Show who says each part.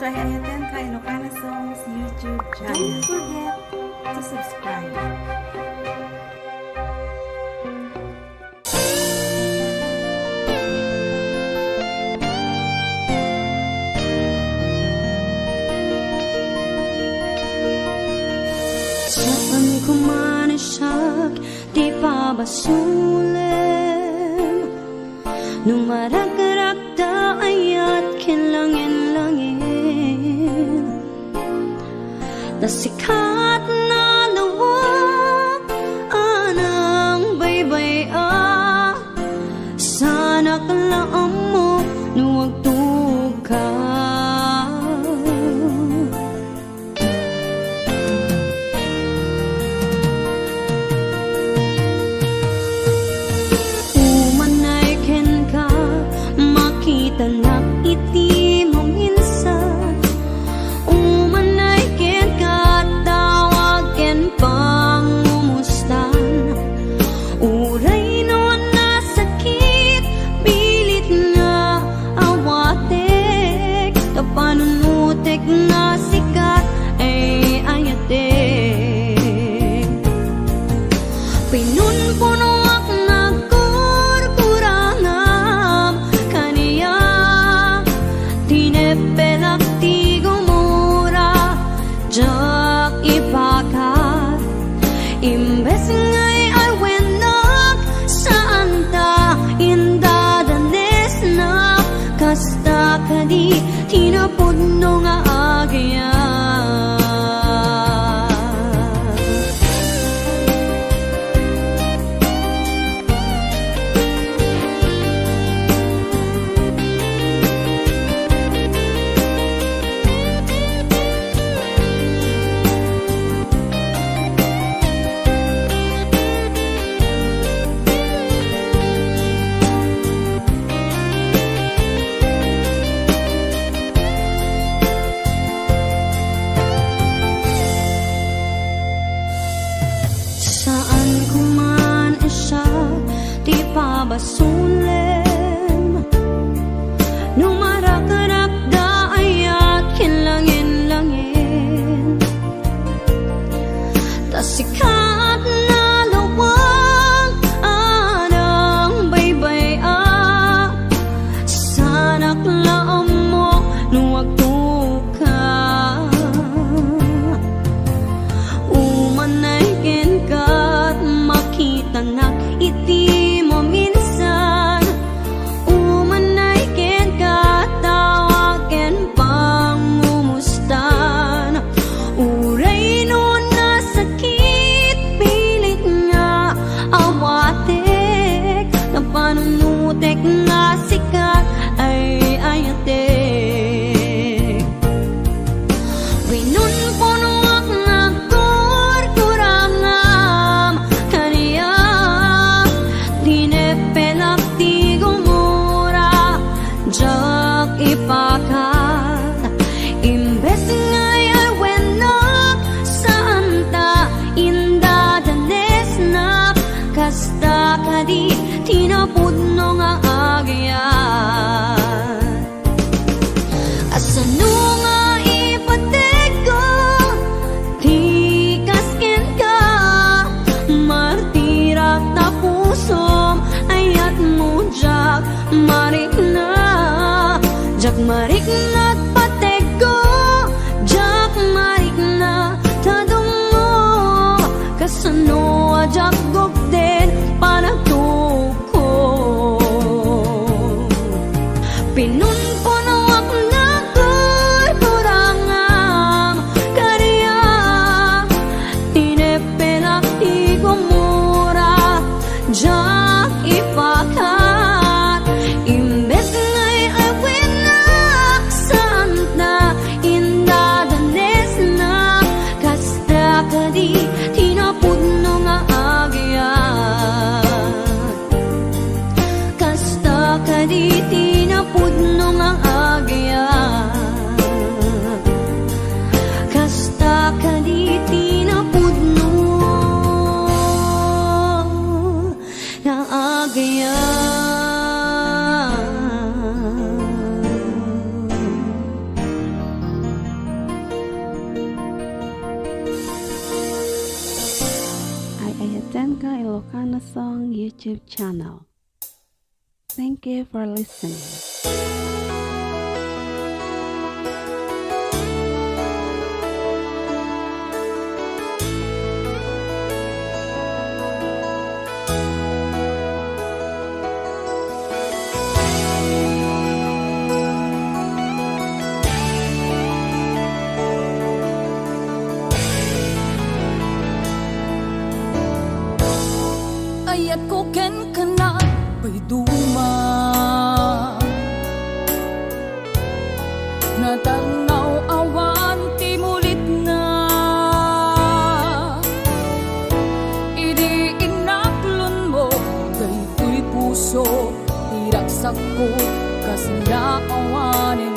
Speaker 1: to Ayaten ka Ilocana Songs YouTube channel. Don't forget to subscribe.
Speaker 2: Saan ko man isak, di pa ba sulim? Nung marag-rakda ayat kinlangin-langin, nasikat na lawak anang baybay sana kalaam mo nuwag tuka. Tanak iti mo minsan, umanay ken katawag ken pangumustan. Uray no na sakit, pilit nga awatek, kapanunutek nga sikat ay ayatek. Pinunpuno imbes ngay ay wenak saan ta indadanes na kasta kadi tinapudno nga agyan. Saan ko man isa, di pa ba sulim? Nung marakarakda ayat kinlangin-langin, tasikat na lawang anang baybay sana klaam mo nuwag tuka. Umanay ken tanak iti mo minsan, umanay ken katawag ken pangumustan. Uray no na sakit, pilit nga awatek, kapanunutek nga sikat ay ayatek. Pinunpuno ipakat, imbes ngay ay wenak saan ta indadanes na kasta kadi tinapudno nga agyan. Asano nga ipatego tikas ken ka martirak ta pusom ayat mo jak marik na. Jak marik na patego, jak marik na tadungo, kasano jak gogden panagtuko. Pinunpuno ak na kurangam kariya, tinepelak ti gumura, jak ipakat, imbes kadi tinapudno nga agyan.
Speaker 1: Song YouTube channel. Thank you for listening.
Speaker 3: Ayat ko ken kana pa'y duma Natanaw awan ti mulit na Idi inaklon mo Daytoy puso Tiraksak ko Kasi na awanin